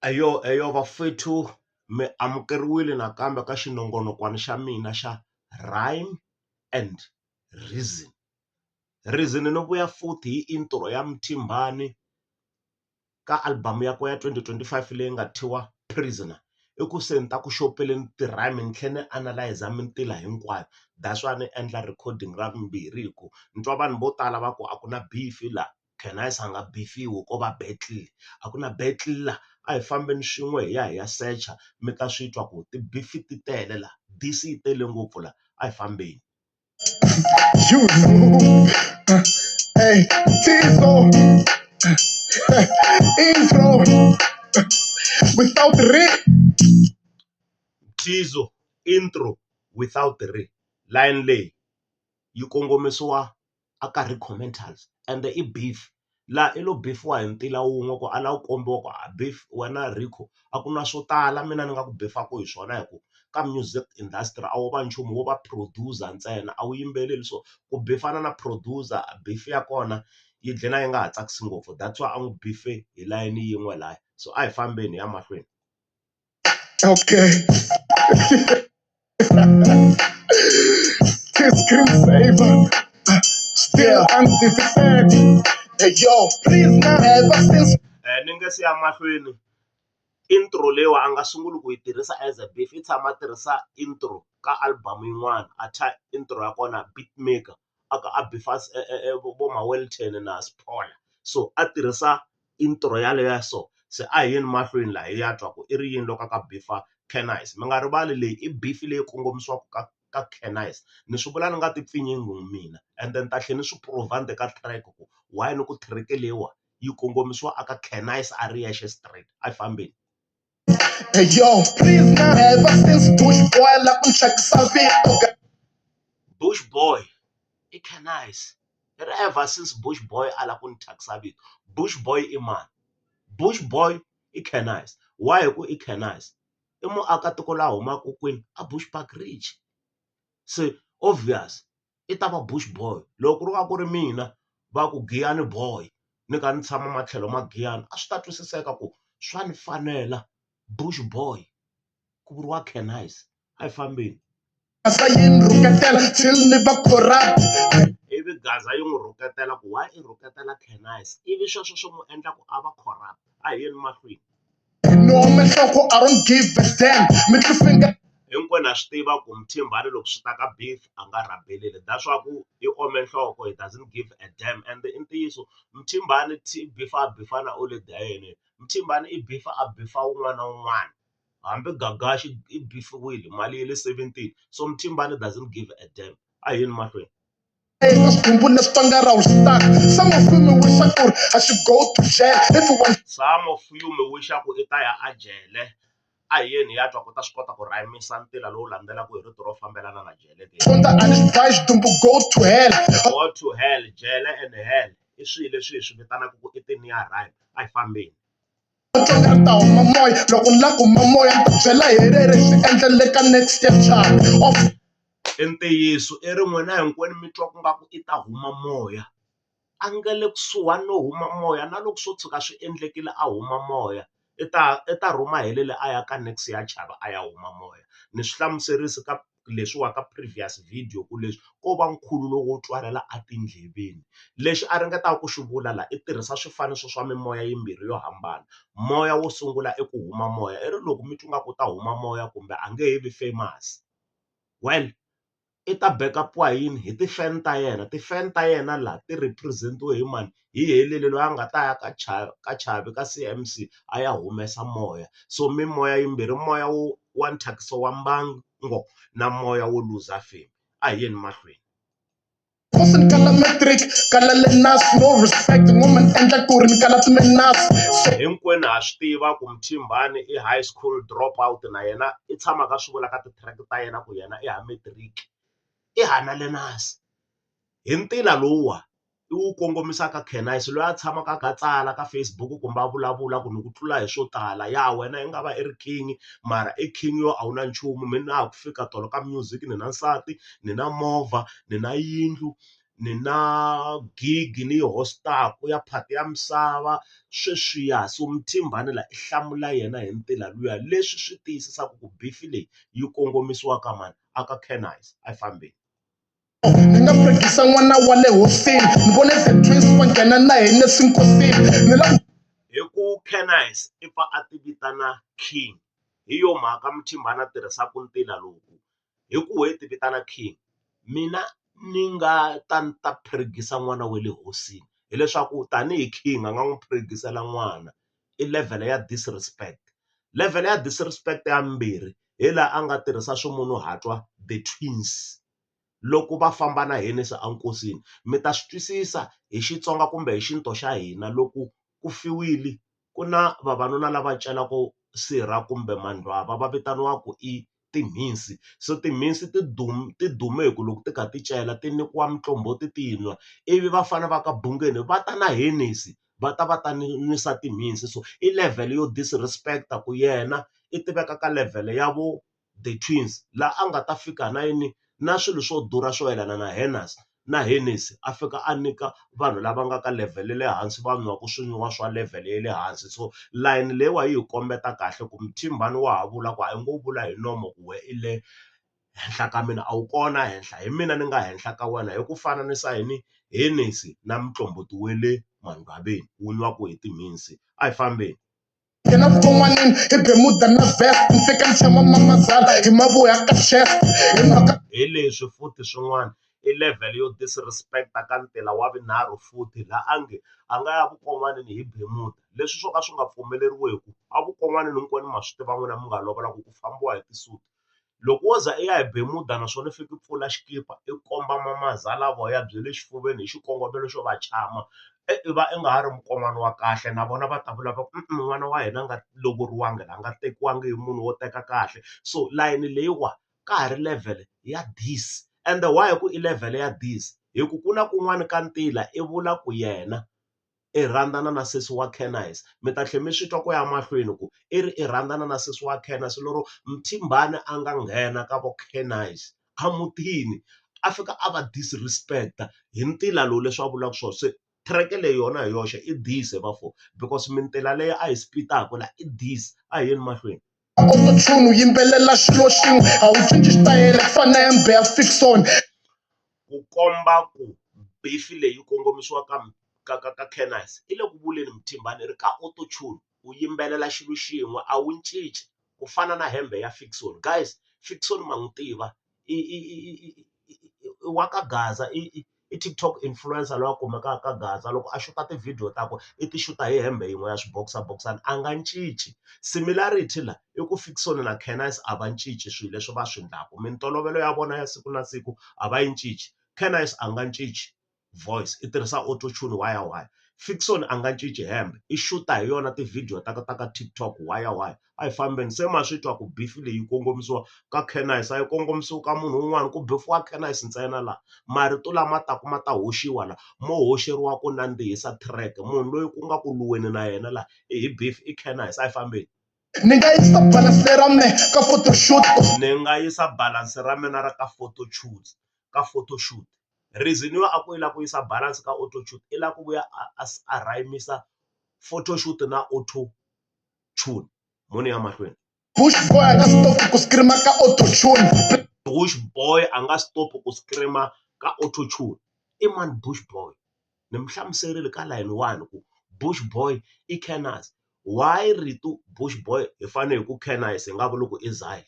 Eyo vafethu mi amukeriwile nakambe ka xinongonokwana xa mina xa Rhyme and Reason. Reason ni vuya futhi hi intro ya Mthimbani ka album yakwe ya 2025 leyi nga thyiwa Prisoner. I ku se ni ta ku xopeleni ti-rhyme ni tlhela ni analyze mintila hinkwayo. That's why ni endla recording ra vumbirhi hi ku ni twa vanhu vo tala va ku a ku na beef la Cannice a nga beefiwi ko va battle, a ku na battle la a hi fambeni swin'we hi ya hi ya search mi ta swi twa ku ti-beef ti tele la DC yi tele ngopfu la a hi fambeni. You know, hey, Tizo, intro, without Rick. Tizo intro without the re line leyi yi kongomisiwa aka recommentals and i beef la i lo beefiwa hi ntila wun'we ku ala wu kombiwa ku beef wena Rico a ku na swo tala mina ni nga ku beefaku hi swona hi ku ka music industry a wo va nchumu wo va producer ntsena a wu yimbeleli so ku beefana na producer beef ya kona yi dlina yi nga ha tsakisi ngopfu that's why a n'wi beefe hi layeni yin'we laya so a hi fambeni hi ya mahlweni. Okay. Screen saver, still undefeated. Hey yo, please now ever since. Ni nge si ya mahlweni intro leyiwa a nga sunguli ku yi tirhisa as a beef i tshama a tirhisa intro ka album yin'wana a thya intro ya kona beatmaker a ka a beefa vo ma-Welton na Spola so a tirhisa intro yaleyo so se a hi yeni mahlweni laha hi ya twa ku i ri yini loko a ka beefa Cannice. Mi nga rivali leyi i beef leyi kongomisiwaka ka Cannice ni swi vula ni nga ti pfinyingi mina and then ta tlhela ni swi prove ka track ku why ni ku track leyiwa yi kongomisiwa aka Cannice a ri yexe straight a hi fambeni. Hey yo, please now ever since Bush boy la ku thyakisa vito. Bush boy i Cannice i ri ever since Bush boy a la ku ni thyakisa vito. Bush boy i mani? Bush boy i Cannice. Why hi ku i Cannice i muakatiko laha humaka kwini a Bushbuckridge se obvious i ta va Bush boy. Loko ku ri va ku ri mina va ku Giyani boy ni ka ni tshama matlhelo ma Giyani a swi ta twisiseka ku swa ni fanela Bush boy ku vuriwa Cannice a hi fambeni. Gaza yi ni rhuketela till ni va corrupt. Ivi Gaza yi n'wi rhuketela ku why i rhuketela Cannice ivi sweswo swi n'wi endla ku a va corrupt a hi yeni mahlweni. No mehloko I don't give a damn. Middle finger. Hinkwenu ha swi tiva ku Mthimbani loko swi ta ka beef a nga rhabeleli that's why ku i ome nhloko he doesn't give a damn and i ntiyiso Mthimbani beefa a beefa na Olede ya yena. Mthimbani i beefa a beefa wun'wana na wun'wana hambi Gagashi i beefiwile mali ya le 17 so Mthimbani doesn't give a damn a hi yeni mahlweni. Some of you may wish I should go to jail. If you want. Some of you may wish ku i ta ya a jele a hi yeni ya twa ku ta swi kota ku rhayimisa ntila lowu landzelaka hi rito ro fambelana na jele Go to hell. Go to hell jele and hell i swilo leswi hi swi vitanaka ku i ti-near rhyme a hi fambeni. Ta huma moya loko ni la ku huma moya ni ta byela helere swi endlele ka next year chart of I ntiyiso i ri n'wina hinkwenu mi twa ku nga ku i ta huma moya a nga le kusuhani no huma moya na loko swo tshuka swi endlekile a huma moya i ta rhuma helele a ya ka next ya chava a ya huma moya ni swi hlamuserisi ka leswiwa ka previous video ku leswi ko va nkhulo wo twalela a tindleveni. Lexi a ringetaka ku xi vula la i tirhisa swifaniso swa mimoya yimbirhi yo hambana. Moya wo sungula i ku huma moya i ri loko mi twa nga ku ta huma moya kumbe a nge he vi famous well i ta backup-iwa hi yini hi ti-fan ta yena. Ti-fan ta yena la ti represent-iwe hi mani hi helele loyi a nga ta ya ka Chavi ka CMC a ya humesa moya so mimoya yimbirhi moya wa nthyakisa wa mbango na moya wo luza fame a hi yeni mahlweni. kala metric kala lenas no respect woman endla ku ri ni kala timenas. Hinkwenu ha swi tiva ku Mthimbani i high school dropout na yena i tshamaka swi vula ka ti-track ta yena ku yena i ha matric i hana lenas hi ntila lowuwa i wu kongomisaka Cannice loyi a tshamaka a tsala ka Facebook kumbe a vulavula ku ni ku tlula hi swo tala ya wena i nga va i ri king mara i king yo a wu na nchumu mina na ha ku fika tolo ka music ni na nsati ni na movha ni na yindlu ni na gig ni yi hostaku ya phati ya misava sweswiya. So Mthimbani la i hlamula yena hi ntila luya, leswi swi tiyisisaka ku beef leyi yi kongomisiwa ka mani, aka Cannice. A hi fambeni. Ni nga prekisa n'wana wa le hosini ni vone the twins va nghena na hina sinkosini ni la Hi ku Cannice i pfa a ti vitana king, hi yo mhaka Mthimbani a tirhisaka ntila lowu. Hi ku he ti vitana king, mina ni nga ta pherigisa n'wana wa le hosini hileswaku tanihi king a nga n'wi phirigisela n'wana, i level ya disrespect. Level ya disrespect ya mbirhi hi laha a nga tirhisa swimunhuhatwa the twins loko va famba na Hennessy enkosini. Mi ta swi twisisa hi Xitsonga kumbe hi xintu xa hina, loko ku fiwile ku na vavanuna lava celaka sirha kumbe mandlwava va vitaniwaku i timhisi. So timhisi ti dume hi ku loko ti kha ti cela ti nyikiwa muqombhoti ti nwa, ivi vafana va ka Bungeni va ta na Hennessy va ta nwisa timhisi. So i level yo disrespect-a ku yena i tiveka ka level ya vo the twins, laha a nga ta fika na yini na swilo swo durha swo yelana na Hennessy a fika a nyika vanhu lava nga ka level ya le hansi va nwaka swinwiwa swa level ya le hansi. So layeni leyiwa yi hi kombeta kahle ku Mthimbani wa ha vula ku i ngo vula hi nomo ku we i le henhla ka mina, a wu kona henhla, hi mina ni nga henhla ka wena, hi ku fananisa yini Hennessy na muqombhoti we le mandlwaveni wu nwaku hi timhisi. A hi fambeni. nghena vukon'wanini hi bemuda na vest ni fika ni tshama mamazala hi mavuya ka chest hi mhaka Hi leswi futhi swin'wana i level yo disrespect-a ka ntila wa vunharhu futhi, laha a nga ya vukon'wanini hi bemuda, leswi swo ka swi nga pfumeleriweku. A vukon'wanini hinkwenu ma swi tiva n'wina mi nga lovola ku fambiwa hi tisudi. Loko wo za i ya hi bemuda naswona i fika i pfula xikipa i komba mamazala voya bye le xifuveni hi xikongomelo xo va chama, i va i nga ha ri mukon'wana wa kahle. Na vona va ta vula va ku n'wana wa hina a nga lovoriwangi la, a nga tekiwangi hi munhu wo teka kahle. So layeni leyiwa ka ha ri level ya dis, and why ku i level ya dis, hi ku ku na kun'wana ka ntila i vula ku yena i rhandzana na sesi wa Cannice. Mi ta tlhela mi swi twa ku ya mahlweni ku i ri i rhandzana na sesi wa Cannice, lero Mthimbani a nga nghena ka vo Cannice a mutini a fika a va disrespect-a hi ntila lowu leswi a vulaka swona. Se track leyi yona hi yoxe i dis bafo, because mintila leyi a hi spitaka la i dis. A hi yeni mahlweni. autotune u yimbelela xilo xin'we a wu cinci xitayele ku fana na yembe ya Fickson. Ku komba ku beef leyi kongomisiwa ka Cannice i le ku vuleni Mthimbani ri ka autotune u yimbelela xilo xin'we a wu cinci ku fana na hembe ya Fickson. Guys, Fickson ma n'wi tiva i wa ka Gaza, i TikTok influencer loyi a kumekaka ka Gaza. Loko a xuta tivhidiyo takwe i ti xuta hi hembe yin'we ya swiboxaboxana, a nga cinci. Similarity la i ku Fickson na Cannice a va cinci swilo leswi va swi endlaka, mintolovelo ya vona ya siku na siku a va yi cinci. Cannice a nga cinci voice i tirhisa autotune why. Fickson a nga cinci hembe i xuta hi yona tivhidiyo ta ka TikTok why. A hi fambeni. Se ma swi twa ku beef leyi kongomisiwa ka Cannice a yi kongomisiwi ka munhu un'wana, ku beefiwa Cannice ntsena laha. Marito lama taku ma ta hoxiwa la mo hoxeriwa ku nandzihisa track, munhu loyi ku nga ku luweni na yena laha hi beef i Cannice. A hi fambeni. Ni nga yisa balance ra me ka photoshoot. Ni nga yisa balance ra mina ra ka photoshoot. Reason yo a ku i lava ku yisa balance ka autotune i lava ku vuya a rhymisa photoshoot na autotune. Moni ya mahlweni. Bush boy a nga stop ku screama ka autotune. Bush boy a nga stop ku screama ka autotune. I mani Bush boy? Ni mi hlamuserile ka line 1 ku Bush boy i Cannice. Why rito Bush boy hi fane hi ku Cannice hi nga vuli ku i Zyle?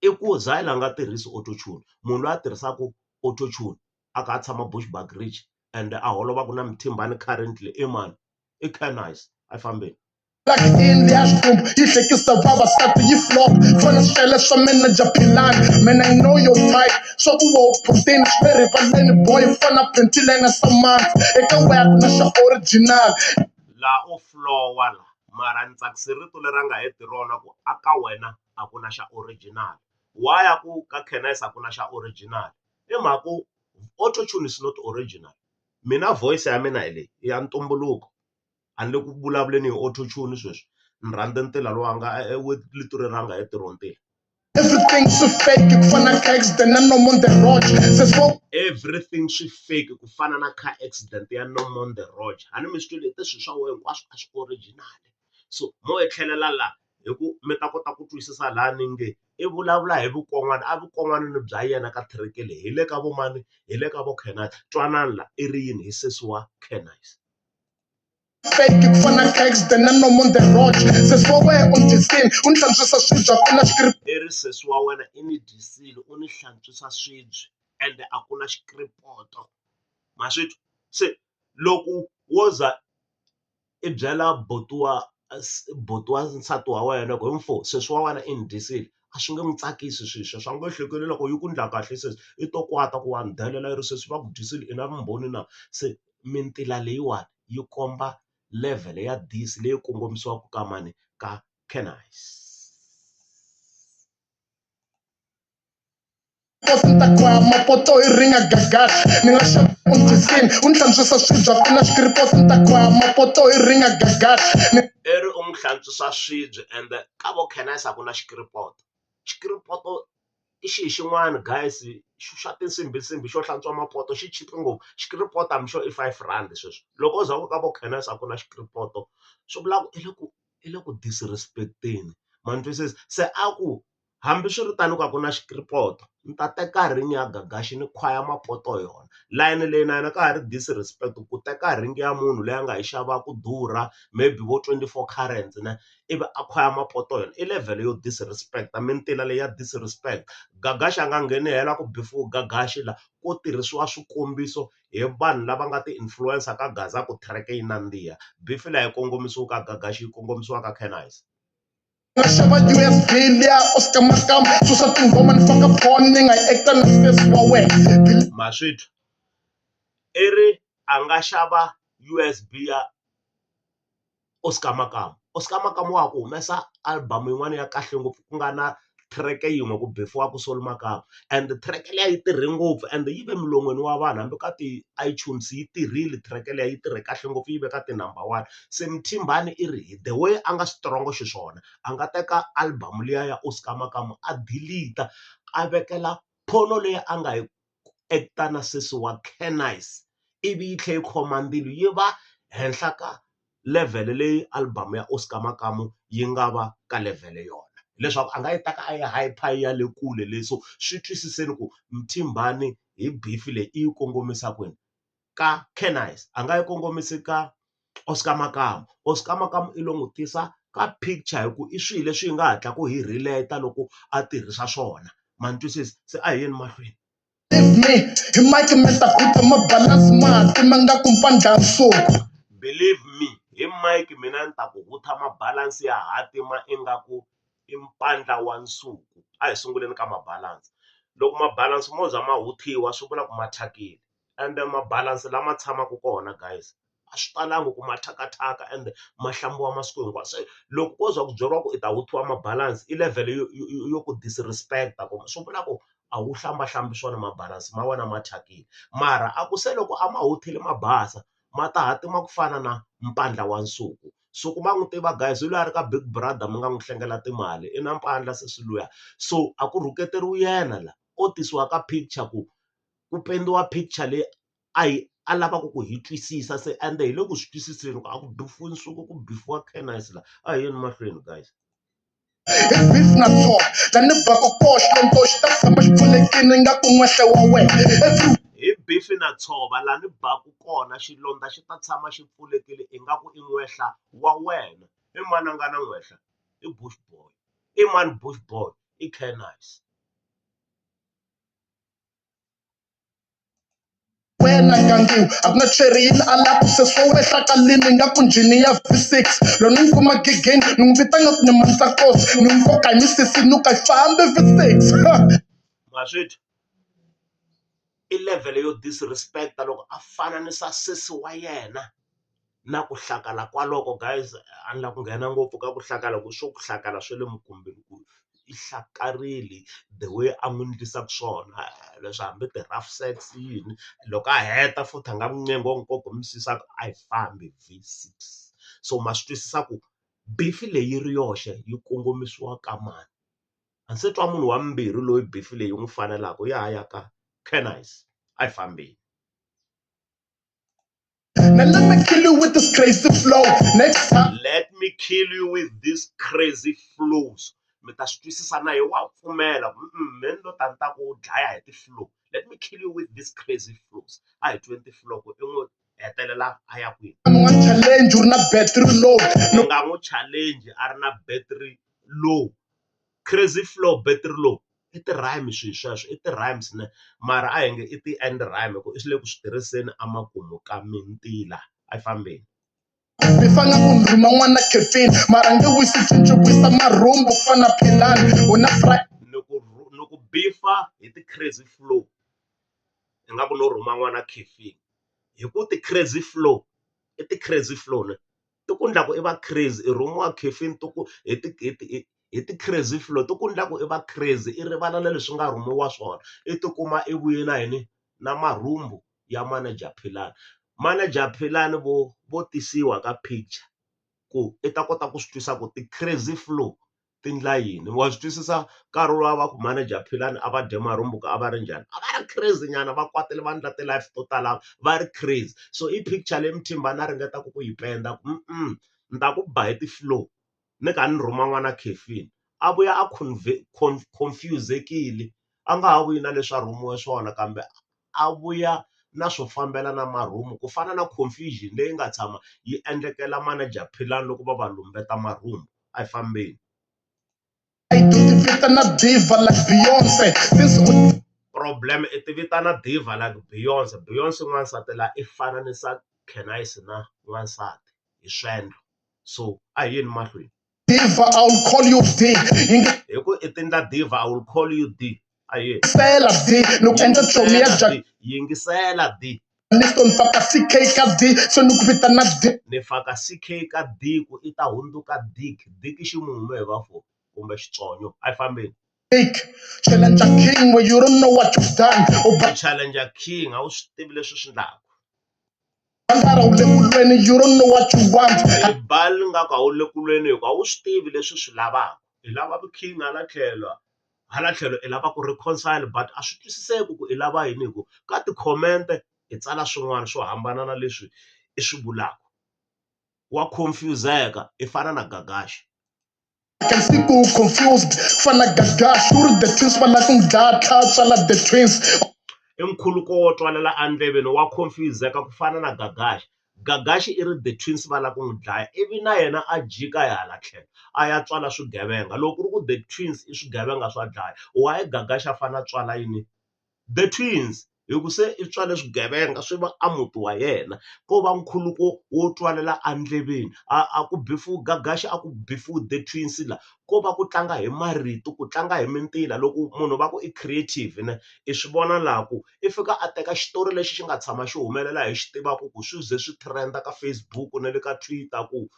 I ku Zyle a nga tirhisi autotune, munhu loyi a tirhisaka autotune a kha a tshama Bushbuckridge and a holovaku na Mthimbani currently i mani? I Cannice. A hi fambeni. Like in the ashroom yi hlekisa vavasati yi flop fana swele swa manager Philani. Man, I know your type swa ku wo protein swi le rivaleni boy fana pentilena samantha eka weya ku na xa original. La o flowa la mara ni tsakisi rito leri a nga heti rona ku a ka wena a ku na xa original. Why a ku ka Cannice a ku na xa original? I mhaka ku autotune is not original. Mina voice ya mina hi leyi i ya ntumbuluko, a ni le ku vulavuleni hi autotune sweswi. Ni rhandza ntila lowu a nga lito leri a nga heti ro ntila. Everything swi fake ku fana ka accident na nomu on the road se swo everything swi fake ku fana na car accident ya no on the road hani mi swi leti swi swa wena hinkwaswo a swi original. So mo hi tlhelela la hi ku mi ta kota ku twisisa laha ni nge i vulavula hi vukon'wana a vukon'wanini bya yena ka thireke hi le ka vo mani hi le ka vo Cannice twanani la i ri yini hi sesi wa Cannice. fake ku fana ka accident na nomu on the road se swo wena on the scene u ni hlantswisa swibya ku na script I ri sesi wa wena i ni disile u ni hlantswisa swibye ende a ku na xikripoto ma swi twa. Se loko wo za i byela buti wa nsati wa wena ku hi mfo sesi wa wena i ni disile a swi nge n'wi tsakisi sweswo swa nge hlekeli loko yi ku ndla kahle sesi i to kwata ku wa ni delela yi ri sesi va ku disile i na vumbhoni na. Se mintila leyiwani yi komba level ya disi leyi kongomisiwaka ka mani ka Cannice. ntakwaya mapoto i ringa gagashi ni nga xava on the scene u ni hlantswisa swibya ku na script ntakwaya mapoto i ringa gagashi I ri u n'wi hlantswisa swibye ende ka vo Cannice a ku na xikiripoto. Xikiripoto i xihi xin'wana guys xa tinsimbinsimbi xo hlantswa mapoto xi chipe ngopfu xikiripoto hambi xo i R5 sweswo loko u za ku ka vo Cannice a ku na xikiripoto swi vula ku i le ku disrespect-eni ma ni twisisa. Se a ku hambi swi ri tani ku a ku na xikiripoto ni ta teka ring ya gagaxi ni khwaya mapoto hi yona layeni leyi na yona ka ha ri disrespect ku teka ring ya munhu leyi a nga yi xava ku durha maybe vo 24 carats ivi a khwaya mapoto yona i level yo disrespect mintila leyi ya disrespect. Gagaxi a nga ngheni hela ku before gagaxi la ko tirhisiwa swikombiso hi vanhu lava nga ti-influencer ka Gaza ku thereke yi nandziha bifi la yi kongomisiwa ka gagaxi yi kongomisiwa ka Cannice. nga xava USB liya Oscar Makam susa tinghoma ni faka phone ni nga actor na face wa wena Ma swi twa i ri a nga xava USB ya Oscar Makam. Oscar Makam wa ha ku humesa album yin'wana ya kahle ngopfu ku nga na track yin'we ku befiwaka Soul Makam and track liya yi tirhe ngopfu and yi ve milon'weni wa vanhu hambi ka ti-iTunes yi tirhile track liya yi tirhe kahle ngopfu yi ve ka ti-number 1. Se Mthimbani i ri the way a nga strong xiswona a nga teka album liya ya Oscar Makam a delete a vekela phono leyi a nga yi actor na sesi wa Cannice ivi yi tlhe yi khoma mbilu yi va henhla ka level leyi album ya Oscar Makamu yi nga va ka level yona leswaku a nga yi taka a yi hyper ya le kule le so swi twisiseni ku Mthimbani hi beef leyi i yi kongomisa kwini ka Cannice a nga yi kongomisi ka Oscar Makamu. Oscar Makamu i lo n'wi tisa ka picture hi ku i swilo leswi hi nga hatla ku hi relate loko a tirhisa swona ma ni twisisa se a hi yeni mahlweni. believe me hi mike mi ta kuta mabalance mati ma nga ku mpandlansuku Believe me hi Mike mina ni ta ku hutha mabalance ya hatima ingaku i mpandla wa nsuku. A hi sunguleni ka mabalance loko mabalance mo za ma huthiwa swi vula ku ma thyakile ende mabalance lama tshamaka kona guys a swi talangi ku ma thyakathaka ende ma hlambiwa masiku hinkwawo. Se loko ko za ku byeriwa ku i ta huthiwa mabalance i level yo ku disrespect-a ku swi vula ku a wu hlambahlambi swona mabalance ma wena ma thyakile mara a ku se loko a ma huthile ma basa ma ta hatima ku fana na mpandla wa nsuku. So ku ma n'wi tiva guys hi loyi a ri ka Big Brother mi nga n'wi hlengela timali i na mpandla sesi luya so a ku rhuketeriwi yena la o tisiwa ka picture ku pendiwa picture leyi a lavaka ku hi twisisa se ende hi le ku swi twisiseni ku a ku bifiwe nsuku ku bifiwa Cannice la a hi yeni mahlweni guys. hi beef na talk lani baka kox lonto xi ta tshama xi pfulekini nga ku n'wehle wa wena Hi bifi na tshova laha ni baku kona xilondza xi ta tshama xi pfulekile ingaku i n'wehla wa wena. I mani a nga na n'wehla i Bushboy. I mani Bushboy i Cannice. wena gangiwa a ku na cherile a lava se swo wehla kalini nga ku njhini ya V6 loko ni n'wi kuma gigeni ni n'wi vita nga ku ni mandzakosi ni n'wi koka hi misisi nuka hi fambe V6 Ma swi twa i level yo disrespect-a loko a fananisa sesi wa yena na ku hlakala kwaloko guys a ni la ku nghena ngopfu ka ku hlakala ku swo ku hlakala swa le minkumbeni ku i hlakarile the way a n'wi ndlisaka swona leswi hambi ti-rough sex yini loko a heta futhi a nga n'wi wo n'wi koka hi misisi a ku a hi fambi V6. So ma swi twisisa ku beef leyi ri yoxe yi kongomisiwa ka mani a se twa munhu wa mbirhi loyi bifi leyi n'wi fanelaka ya ya ka Cannice a yi fambeni. Now let me kill you with this crazy flow. Next time. Let me kill you with these crazy flows. Mi ta swi twisisa na hi wa pfumela me ni lo ta ni ta ku dlaya hi ti-flow. Let me kill you with these crazy flows. A hi tweni ti-flow ku i n'wi hetelela a ya kwini. Challenge u ri na battery low. Ni nga n'wi challenge a ri na battery low. Crazy flow, battery low. I ti-rhyme swilo sweswo, i ti-rhymes mara a hi nge i ti-end rhyme hi ku i swi le ku swi tirhiseni emakumu ka mintila a yi fambeni. Bifanga ku ndruma n'wana Kevin mara nge wisi cinci wisa marhumbu ku fana Philani u na ni ku bifa hi ti-crazy flow ingaku no rhuma n'wana Kevin hi ku ti-crazy flow i ti-crazy flow ti ku endla ku i va crazy i rhumiwa Kevin hi ti-crazy flow ti ku endla ku i va crazy i rivala na leswi nga rhumiwa swona i tikuma i vuye na yini na marhumbu ya manager Philani. Manager Philani vo tisiwa ka picture ku i ta kota ku swi twisisa ku ti-crazy flow ti ndla yini. Wa swi twisisa nkarhi luwa va ku manager Philani a va dye marhumbu a va ri njhani a va ri crazy nyana va kwatile va endla ti-life to tala va ri crazy. So i picture leyi Mthimbani a ringetaka ku yi penda ku ni ta ku ba hi ti-flow ni kha ni rhuma n'wana Kevin a vuya a confuse-ekile a nga ha vuyi na leswi a rhumiwe swona kambe a vuya na swo fambela na marhumu ku fana na confusion leyi nga tshama yi endlekela manager Philani loko va lumbeta marhumbu a yi fambeni. vitana diva like Beyonce. Problem i ti vitana diva like Beyonce. Beyonce n'wansati laha i fananisa Cannice na n'wansati hi swendlo. So a hi yeni mahlweni. Diva, I will call you D. Hi ku i tindla diva, I will call you D. A hi yeni. D. Loko endla chomi ya Jack. Yingisela D. Liston faka CK ka D. So ni ku vitana D. Ni faka CK ka D ku i ta hundzuka Dick. Dick i ximumu hi vafo kumbe xitsonyo a yi fambeni. Challenger King where you don't know what you've done. Challenger King a wu swi tivi leswi swi endlaka. You don't know what you want. Bali nga ku a wu le kulweni hi ku a wu swi tivi leswi swi lavaka. I lava ku king hala tlhelo i lava ku reconcile but a swi twisiseki ku i lava yini hi ku ka ti-comment i tsala swin'wana swo hambana na leswi i swi vulaka. Wa confuse-eka i fana na Gagashi. I can see who confused. Fana Gagashi, who the twins fana ku data sala the twins. I nkhuluko wo twalela andleveni wa confuse-eka ku fana na Gagashi. Gagashi i ri the twins va lava ku n'wi dlaya ivi na yena a jika hala tlhelo a ya tswala swigevenga. Loko ku ri ku the twins i swigevenga swa dlaya why Gagashi a fana tswala yini the twins hi ku se i tswale swigevenga swi va a muti wa yena ko va nkhuluko wo twalela andleveni a ku bifu Gagashi a ku bifu the twins la ko va ku tlanga hi marito ku tlanga hi mintila loko munhu va ku i creative i swi vona laha ku i fika a teka xitori lexi xi nga tshama xi humelela hi xi tivaka ku swi ze swi trenda ka Facebook na le ka Twitter ku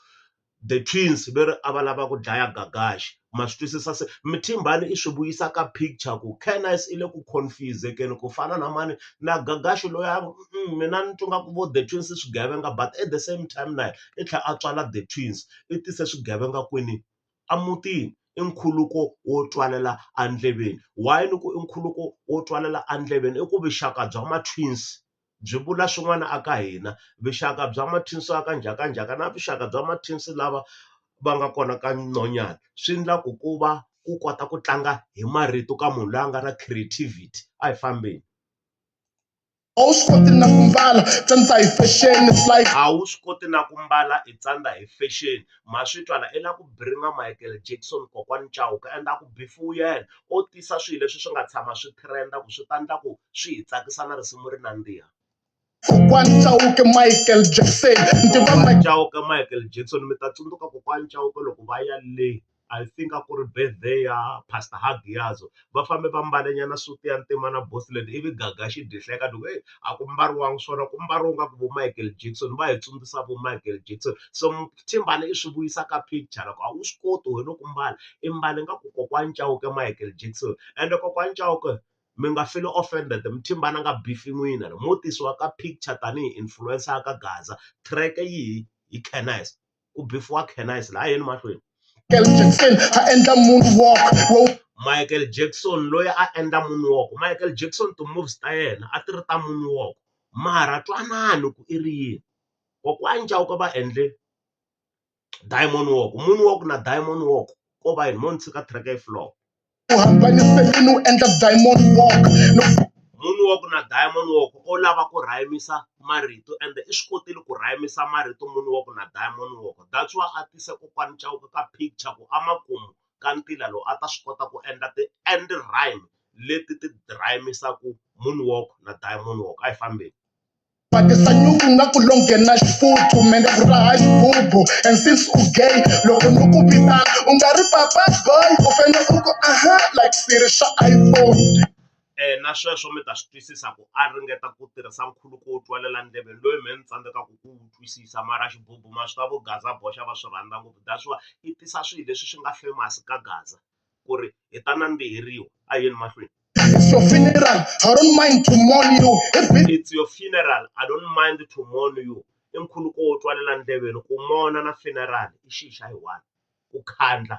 the twins ve ri a va lava ku dlaya Gagashi. Ma swi twisisa se Mthimbani i swi vuyisa ka picture ku Cannice i le ku confuse-ekeni ku fana na mani na Gagashi loyi mina ni twa nga ku vo the twins i swigevenga but at the same time na i tlhela a tswala the twins i tise swigevenga kwini a mutini. I nkhuluko wo twalela andleveni. Why ni ku i nkhuluko wo twalela andleveni i ku vuxaka bya ma-twins byi vula swin'wana aka hina. Vuxaka bya ma-twins aka njhakanjhaka na vuxaka bya ma-twins lava va nga kona ka Nonyana swi endla ku va ku kota ku tlanga hi marito ka munhu loyi a nga na creativity a hi fambeni. A wu swi koti na ku mbala tsandza hi fashion it's like a wu swi koti na ku mbala i tsandza hi fashion ma swi twa la i la ku bringa Michael Jackson kokwani Chauke endla ku bifu yena o tisa swilo leswi swi nga tshama swi trenda ku swi ta endla ku swi hi tsakisa na risimu ri nandziha. kokwani Chauke Michael Jackson kokwani Chauke Michael Jackson mi ta tsundzuka kokwani Chauke loko va ya le I think a ku ri birthday ya Pastor Hagiyazo va fambe va mbale nyana suti ya ntima na Bosland ivi Gagashi dihleka loko a ku mbariwangi swona ku mbariwa nga ku vo Michael Jackson va hi tsundzusa vo Michael Jackson. So Mthimbani i swi vuyisa ka picture loko a wu swi koti wena ku mbala i mbale nga ku kokwani Chauke Michael Jackson ende kokwani Chauke mi nga feel offended Mthimbani a nga bifi n'wina mo tisiwa ka picture tanihi influencer ka Gaza track yihi hi Cannice ku bifiwa Cannice la a yeni mahlweni. Michael Jackson a endla moonwalk. Michael Jackson loyi a endla moonwalk, Michael Jackson ti-moves ta yena a ti ri ta moonwalk, mara twanani ku i ri yini. Kokwani Chauke va endle diamond walk, moonwalk na diamond walk ko va yini mo ni tshika track yi floor. U hambaniselini u endla diamond walk Moonwalk na diamond walk o lava ku rhayimisa marito ende i swi kotile ku rhayimisa marito moonwalk na diamond walk. That's why a tise kokwani Chauke ka picture ku amakumu ka ntila lowu a ta swi kota ku endla ti-end rhyme leti ti rhayimisaku moonwalk na diamond walk. A hi fambeni. bakisa nyuku nga ku lo nghena xifuthu mende ku raha xibubu and since u gay loko ni ku vitana u nga ri papa boy u fane u ku like swiri xa iPhone. Na sweswo mi ta swi twisisa ku a ringeta ku tirhisa nkhuluko wo twalela ndleveni loyi me ni tsandzekaka ku wu twisisa, mara xibubu ma swi tiva vo Gaza Boxa va swi rhandza ngopfu. That's why i tisa swilo leswi swi nga famous ka Gaza ku ri hi ta nandziheriwa. A yeni mahlweni. It's your funeral, I don't mind to mourn you. It's your funeral, I don't mind to mourn you. I nkhuluko wo twalela ndleveni, ku mona na funeral i xi xa hi one. Ku khandla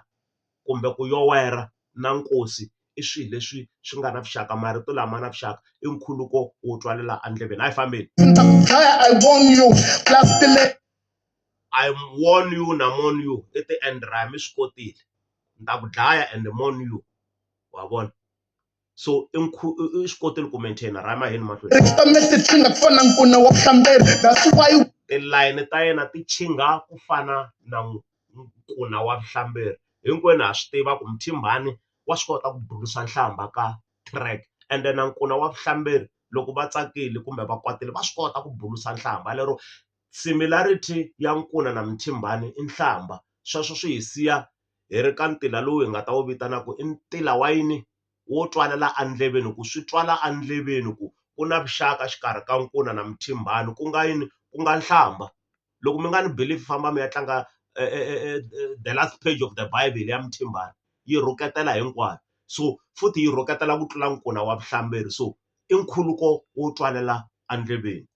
kumbe ku yowera na nkosi i swilo leswi swi nga na vuxaka, marito lama na vuxaka. I nkhuluko wo twalela andleveni. A hi fambeni. I warn you, plus I warn you na mourn you i ti-end rhyme mi swi kotile. Ni ta ku dlaya and mourn you, wa vona. So i swi kotile ku maintain rhyme. A hi yeni mahlweni. That's why Tilayini ta yena ti chinga ku fana na nkuna wa vuhlamberi. Hinkwenu ha swi tiva ku Mthimbani wa swi kota ku bulusa nhlamba ka track, ende na nkuna wa vuhlamberi loko va tsakile kumbe va kwatile va swi kota ku bulusa nhlamba. Lero similarity ya nkuna na Mthimbani i nhlamba. Sweswo swi hi siya hi ri ka ntila lowu hi nga ta wu vitanaku i ntila wa yini wo twalela andleveni, ku swi twala andleveni ku ku na vuxaka xikarhi ka nkuna na Mthimbani ku nga yini, ku nga nhlamba. Loko mi nga ni believe famba mi ya tlanga the last page of the Bible ya Mthimbani, yi rhuketela hinkwayo. So futhi yi rhuketela ku tlula nkuna wa vuhlamberi. So i nkhuluko wo twalela andleveni.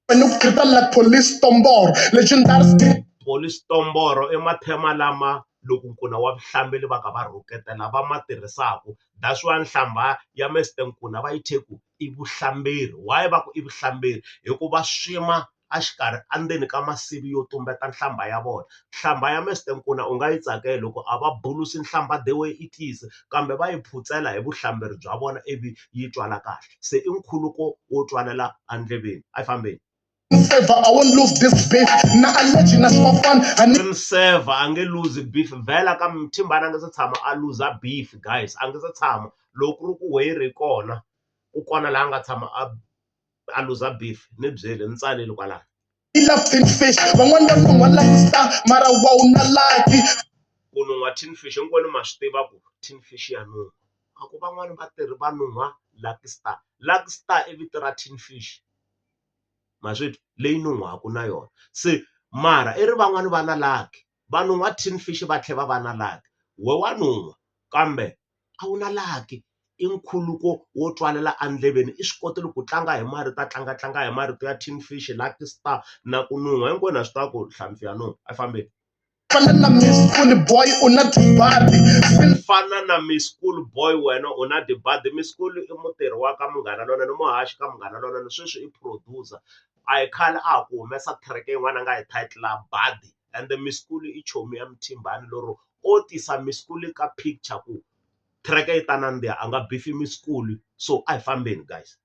like police tombor, legendary Police tomboro i mathema lama loko nkuna wa vuhlamberi va ka va rhuketela va ma tirhisaku. That's why nhlamba ya Mr Nkuna va yi thye ku i vuhlamberi. Why va ku i vuhlamberi? Hikuva swima a xikarhi andzeni ka masivi yo tumbeta nhlamba ya vona. Nhlamba ya Mr Nkuna u nga yi tsakeli loko a va bulusi nhlamba the way it is, kambe va yi phutsela hi vuhlamberi bya vona ivi yi twala kahle. Se i nkhuluko wo twalela andleveni. A hi fambeni. I won't lose this beef. Na allergy na fun. Rin server a nge lose beef vhela ka Mthimbani a nga se tshama a lose beef guys, a nga se tshama. Loko ku ri ku weri kona ku kona laha a nga tshama a lose beef, ni byeli ni tsalile kwalaho. I love tin fish. Van'wana va nun'wa like star mara wa una like. Ku nuhwa tin fish hinkwenu ma swi tiva ku tin fish ya nuhwa. A ku van'wani va tirhi va nuhwa Lucky Star. Lucky Star i vito ra tin fish, ma swi twi, leyi nuhwaku na yona. Se mara i ri van'wani va na lucky, va nuhwa tin fish va tlhela va va na lucky. We wa nuhwa kambe a wu na lucky. I nkhuluko wo twalela andleveni. I swi kotile ku tlanga hi marito, a tlanga hi marito ya tin fish, Lucky Star na ku nuhwa. Hinkwenu ha swi tiva ku nhlampfi ya nuhwa. A hi fambeni. Fana na Miss School Boy u na tibadi. Fana na Miss School Boy wena u na tibadi. Miss School i mutirhi wa ka Munghana Lonene, muhaxi ka Munghana Lonene, sweswi i producer. A hi khale a ha ku humesa track yin'wana a nga hi title Badi, and Miss School i chomi ya Mthimbani lero o tisa Miss School ka picture ku track yi ta nandziha a nga bifi Miss School. So a hi fambeni guys.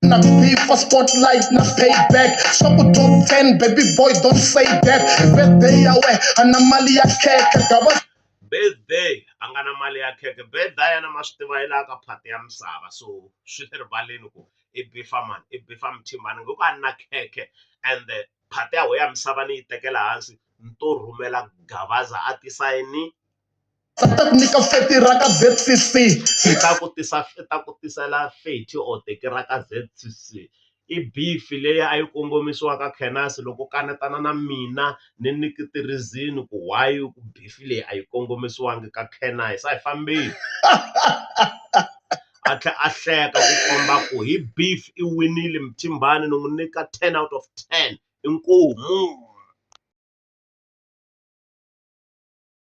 Na beef spotlight na payback. So ku top 10 baby boy don't say that. Birthday yawe ana mali ya keke gava. Birthday a nga na mali ya kheke. Birthday yana ma swi tiva yi laha ka phati ya misava. So swi le rivaleni ku i bifa mani, i bifa Mthimbani ngoko a ni na kheke, and phati ya ya misava ni yi tekela hansi ni to rhumela Gavaza a tisayini. Sa ta ku nyika feti ra ka ZCC. I ta ku tisela feti or teki ra ka ZCC. I beef leyi a yi kongomisiwa ka Khenasi loko kanetana na mina ni nyiki ti-reason ku why ku beef leyi a yi kongomisiwangi ka Khenasi. A hi fambeni. A tlhela a hleka ku komba ku hi beef i winile Mthimbani ni n'wi nyika 10 out of 10. Inkomu.